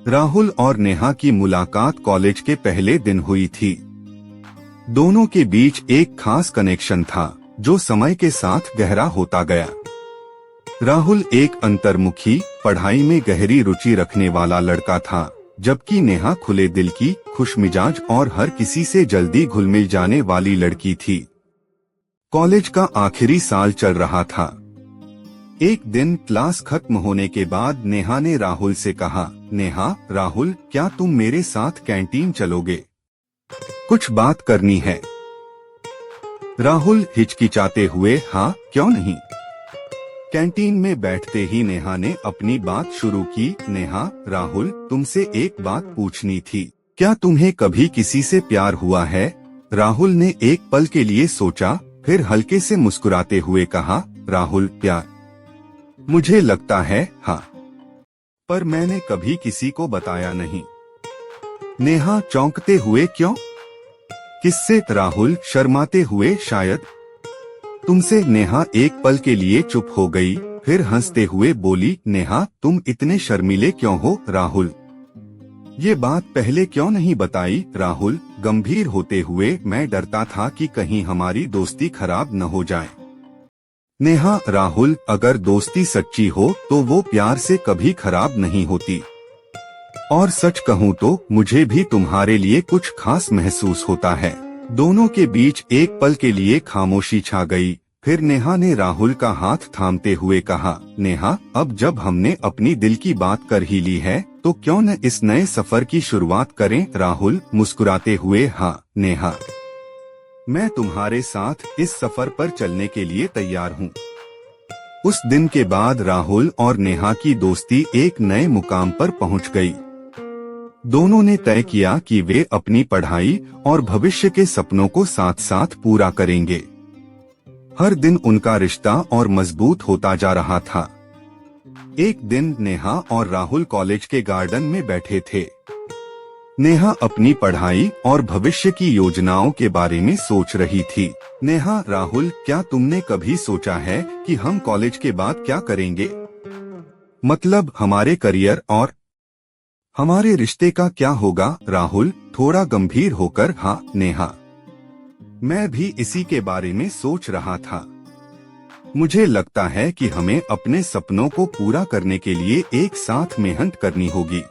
राहुल और नेहा की मुलाकात कॉलेज के पहले दिन हुई थी। दोनों के बीच एक खास कनेक्शन था जो समय के साथ गहरा होता गया। राहुल एक अंतर्मुखी, पढ़ाई में गहरी रुचि रखने वाला लड़का था, जबकि नेहा खुले दिल की, खुशमिजाज और हर किसी से जल्दी घुल मिल जाने वाली लड़की थी। कॉलेज का आखिरी साल चल रहा था। एक दिन क्लास खत्म होने के बाद नेहा ने राहुल से कहा, नेहा, राहुल, क्या तुम मेरे साथ कैंटीन चलोगे? कुछ बात करनी है। राहुल हिचकिचाते हुए, हाँ, क्यों नहीं। कैंटीन में बैठते ही नेहा ने अपनी बात शुरू की। नेहा, राहुल, तुमसे एक बात पूछनी थी, क्या तुम्हें कभी किसी से प्यार हुआ है? राहुल ने एक पल के लिए सोचा, फिर हल्के से मुस्कुराते हुए कहा, राहुल, प्यार? मुझे लगता है हाँ, पर मैंने कभी किसी को बताया नहीं। नेहा चौंकते हुए, क्यों? किससे? राहुल शर्माते हुए, शायद तुमसे। नेहा एक पल के लिए चुप हो गई, फिर हंसते हुए बोली, नेहा, तुम इतने शर्मीले क्यों हो? राहुल, ये बात पहले क्यों नहीं बताई? राहुल गंभीर होते हुए, मैं डरता था कि कहीं हमारी दोस्ती खराब न हो जाए। नेहा, राहुल, अगर दोस्ती सच्ची हो तो वो प्यार से कभी खराब नहीं होती। और सच कहूँ तो मुझे भी तुम्हारे लिए कुछ खास महसूस होता है। दोनों के बीच एक पल के लिए खामोशी छा गई। फिर नेहा ने राहुल का हाथ थामते हुए कहा, नेहा, अब जब हमने अपनी दिल की बात कर ही ली है तो क्यों न इस नए सफर की शुरुआत करें? राहुल मुस्कुराते हुए, हाँ नेहा, मैं तुम्हारे साथ इस सफर पर चलने के लिए तैयार हूँ। उस दिन के बाद राहुल और नेहा की दोस्ती एक नए मुकाम पर पहुँच गई। दोनों ने तय किया कि वे अपनी पढ़ाई और भविष्य के सपनों को साथ साथ पूरा करेंगे। हर दिन उनका रिश्ता और मजबूत होता जा रहा था। एक दिन नेहा और राहुल कॉलेज के गार्डन में बैठे थे। नेहा अपनी पढ़ाई और भविष्य की योजनाओं के बारे में सोच रही थी। नेहा, राहुल, क्या तुमने कभी सोचा है कि हम कॉलेज के बाद क्या करेंगे? मतलब हमारे करियर और हमारे रिश्ते का क्या होगा? राहुल थोड़ा गंभीर होकर, हाँ नेहा, मैं भी इसी के बारे में सोच रहा था। मुझे लगता है कि हमें अपने सपनों को पूरा करने के लिए एक साथ मेहनत करनी होगी।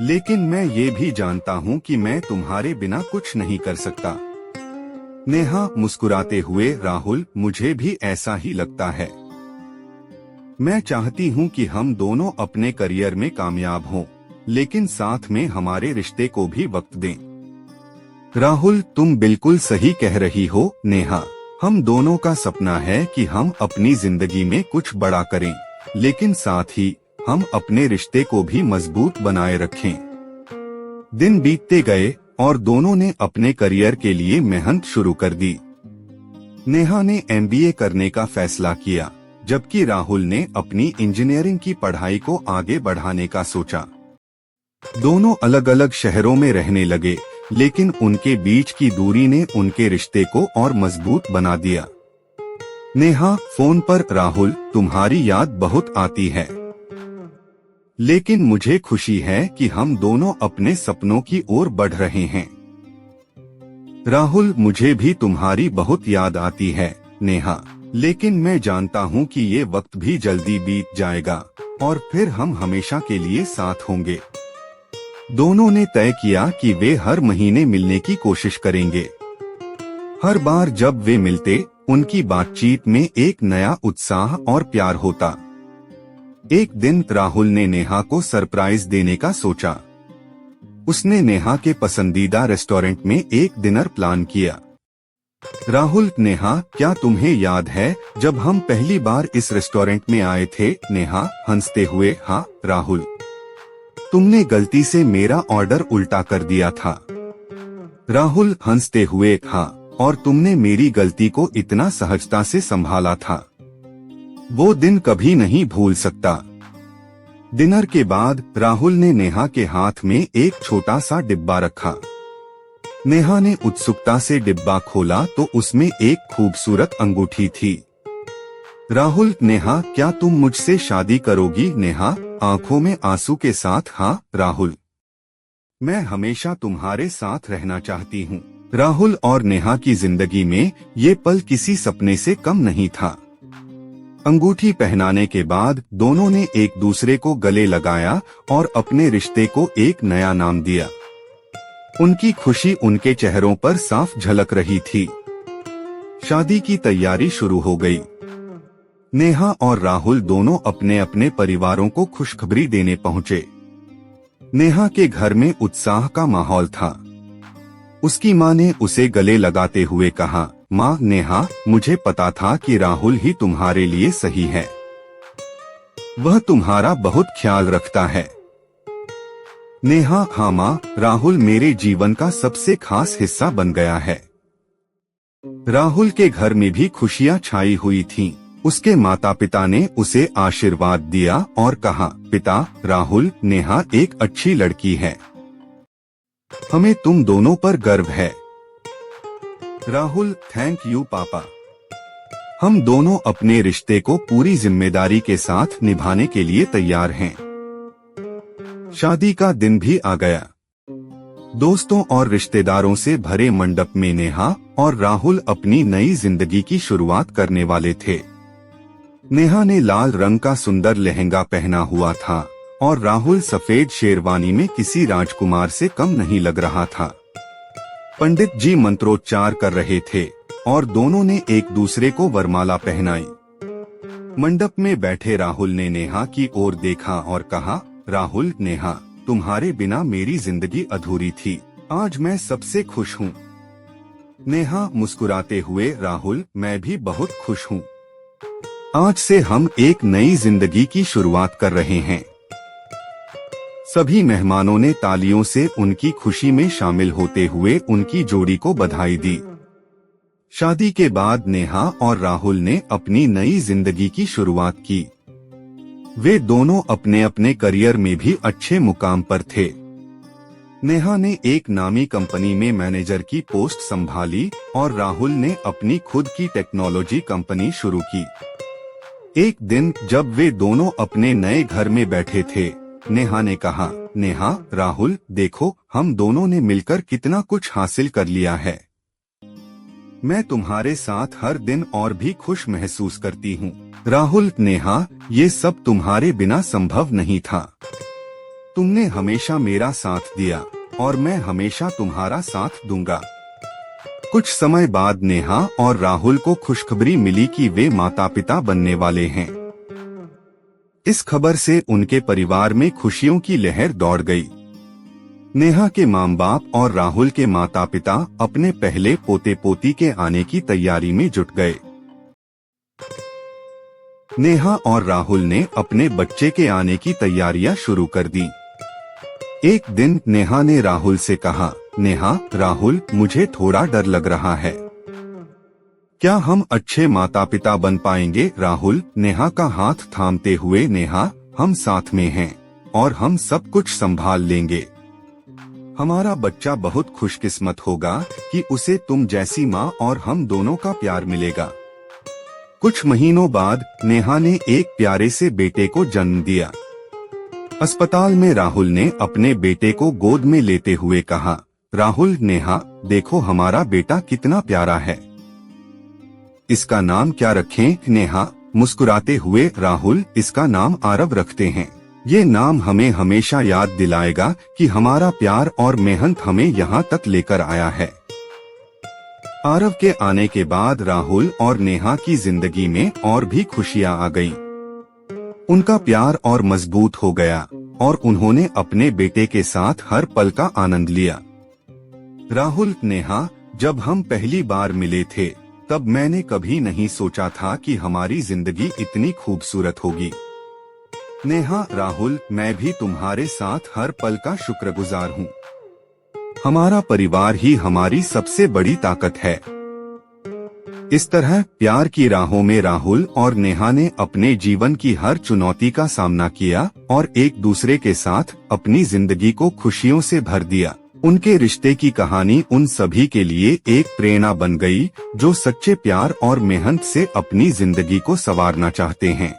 लेकिन मैं ये भी जानता हूँ कि मैं तुम्हारे बिना कुछ नहीं कर सकता। नेहा मुस्कुराते हुए, राहुल, मुझे भी ऐसा ही लगता है। मैं चाहती हूँ कि हम दोनों अपने करियर में कामयाब हों, लेकिन साथ में हमारे रिश्ते को भी वक्त दें। राहुल, तुम बिल्कुल सही कह रही हो। नेहा, हम दोनों का सपना है कि हम अपनी जिंदगी में कुछ बड़ा करें, लेकिन साथ ही हम अपने रिश्ते को भी मजबूत बनाए रखें। दिन बीतते गए और दोनों ने अपने करियर के लिए मेहनत शुरू कर दी। नेहा ने MBA करने का फैसला किया, जबकि राहुल ने अपनी इंजीनियरिंग की पढ़ाई को आगे बढ़ाने का सोचा। दोनों अलग अलग शहरों में रहने लगे, लेकिन उनके बीच की दूरी ने उनके रिश्ते को और मजबूत बना दिया। नेहा फोन पर, राहुल, तुम्हारी याद बहुत आती है, लेकिन मुझे खुशी है कि हम दोनों अपने सपनों की ओर बढ़ रहे हैं। राहुल, मुझे भी तुम्हारी बहुत याद आती है नेहा, लेकिन मैं जानता हूँ कि ये वक्त भी जल्दी बीत जाएगा और फिर हम हमेशा के लिए साथ होंगे। दोनों ने तय किया कि वे हर महीने मिलने की कोशिश करेंगे। हर बार जब वे मिलते, उनकी बातचीत में एक नया उत्साह और प्यार होता। एक दिन राहुल ने नेहा को सरप्राइज देने का सोचा। उसने नेहा के पसंदीदा रेस्टोरेंट में एक डिनर प्लान किया। राहुल, नेहा, क्या तुम्हें याद है जब हम पहली बार इस रेस्टोरेंट में आए थे? नेहा हंसते हुए, हाँ राहुल, तुमने गलती से मेरा ऑर्डर उल्टा कर दिया था। राहुल हंसते हुए, हाँ, और तुमने मेरी गलती को इतना सहजता से संभाला था। वो दिन कभी नहीं भूल सकता। डिनर के बाद राहुल ने नेहा के हाथ में एक छोटा सा डिब्बा रखा। नेहा ने उत्सुकता से डिब्बा खोला तो उसमें एक खूबसूरत अंगूठी थी। राहुल, नेहा, क्या तुम मुझसे शादी करोगी? नेहा आंखों में आंसू के साथ, हाँ राहुल, मैं हमेशा तुम्हारे साथ रहना चाहती हूँ। राहुल और नेहा की जिंदगी में ये पल किसी सपने से कम नहीं था। अंगूठी पहनाने के बाद दोनों ने एक दूसरे को गले लगाया और अपने रिश्ते को एक नया नाम दिया। उनकी खुशी उनके चेहरों पर साफ झलक रही थी। शादी की तैयारी शुरू हो गई। नेहा और राहुल दोनों अपने अपने परिवारों को खुशखबरी देने पहुंचे। नेहा के घर में उत्साह का माहौल था। उसकी मां ने उसे गले लगाते हुए कहा, मां नेहा, मुझे पता था कि राहुल ही तुम्हारे लिए सही है। वह तुम्हारा बहुत ख्याल रखता है। नेहा, हाँ मां, राहुल मेरे जीवन का सबसे खास हिस्सा बन गया है। राहुल के घर में भी खुशियां छाई हुई थीं। उसके माता पिता ने उसे आशीर्वाद दिया और कहा, पिता, राहुल, नेहा एक अच्छी लड़की है। हमें तुम दोनों पर गर्व है। राहुल, थैंक यू पापा। हम दोनों अपने रिश्ते को पूरी जिम्मेदारी के साथ निभाने के लिए तैयार हैं। शादी का दिन भी आ गया। दोस्तों और रिश्तेदारों से भरे मंडप में नेहा और राहुल अपनी नई जिंदगी की शुरुआत करने वाले थे। नेहा ने लाल रंग का सुंदर लहंगा पहना हुआ था और राहुल सफेद शेरवानी में किसी राजकुमार से कम नहीं लग रहा था। पंडित जी मंत्रोच्चार कर रहे थे और दोनों ने एक दूसरे को वरमाला पहनाई। मंडप में बैठे राहुल ने नेहा की ओर देखा और कहा, राहुल, नेहा, तुम्हारे बिना मेरी जिंदगी अधूरी थी। आज मैं सबसे खुश हूँ। नेहा मुस्कुराते हुए, राहुल, मैं भी बहुत खुश हूँ। आज से हम एक नई जिंदगी की शुरुआत कर रहे हैं। सभी मेहमानों ने तालियों से उनकी खुशी में शामिल होते हुए उनकी जोड़ी को बधाई दी। शादी के बाद नेहा और राहुल ने अपनी नई जिंदगी की शुरुआत की। वे दोनों अपने अपने करियर में भी अच्छे मुकाम पर थे। नेहा ने एक नामी कंपनी में मैनेजर की पोस्ट संभाली और राहुल ने अपनी खुद की टेक्नोलॉजी कंपनी शुरू की। एक दिन जब वे दोनों अपने नए घर में बैठे थे, नेहा ने कहा, नेहा, राहुल, देखो हम दोनों ने मिलकर कितना कुछ हासिल कर लिया है। मैं तुम्हारे साथ हर दिन और भी खुश महसूस करती हूँ। राहुल, नेहा, ये सब तुम्हारे बिना संभव नहीं था। तुमने हमेशा मेरा साथ दिया और मैं हमेशा तुम्हारा साथ दूंगा। कुछ समय बाद नेहा और राहुल को खुशखबरी मिली कि वे माता पिता बनने वाले हैं। इस खबर से उनके परिवार में खुशियों की लहर दौड़ गई। नेहा के माँ बाप और राहुल के माता पिता अपने पहले पोते पोती के आने की तैयारी में जुट गए। नेहा और राहुल ने अपने बच्चे के आने की तैयारियां शुरू कर दी। एक दिन नेहा ने राहुल से कहा, नेहा, राहुल, मुझे थोड़ा डर लग रहा है। क्या हम अच्छे माता पिता बन पाएंगे? राहुल, नेहा का हाथ थामते हुए, नेहा, हम साथ में हैं और हम सब कुछ संभाल लेंगे। हमारा बच्चा बहुत खुशकिस्मत होगा कि उसे तुम जैसी माँ और हम दोनों का प्यार मिलेगा। कुछ महीनों बाद नेहा ने एक प्यारे से बेटे को जन्म दिया। अस्पताल में राहुल ने अपने बेटे को गोद में लेते हुए कहा, राहुल, नेहा, देखो हमारा बेटा कितना प्यारा है। इसका नाम क्या रखें? नेहा मुस्कुराते हुए, राहुल, इसका नाम आरव रखते हैं। ये नाम हमें हमेशा याद दिलाएगा कि हमारा प्यार और मेहनत हमें यहाँ तक लेकर आया है। आरव के आने के बाद राहुल और नेहा की जिंदगी में और भी खुशियाँ आ गईं। उनका प्यार और मजबूत हो गया और उन्होंने अपने बेटे के साथ हर पल का आनंद लिया। राहुल, नेहा, जब हम पहली बार मिले थे तब मैंने कभी नहीं सोचा था कि हमारी जिंदगी इतनी खूबसूरत होगी। नेहा, राहुल, मैं भी तुम्हारे साथ हर पल का शुक्रगुजार हूँ। हमारा परिवार ही हमारी सबसे बड़ी ताकत है। इस तरह प्यार की राहों में राहुल और नेहा ने अपने जीवन की हर चुनौती का सामना किया और एक दूसरे के साथ अपनी जिंदगी को खुशियों से भर दिया। उनके रिश्ते की कहानी उन सभी के लिए एक प्रेरणा बन गई जो सच्चे प्यार और मेहनत से अपनी जिंदगी को संवारना चाहते हैं।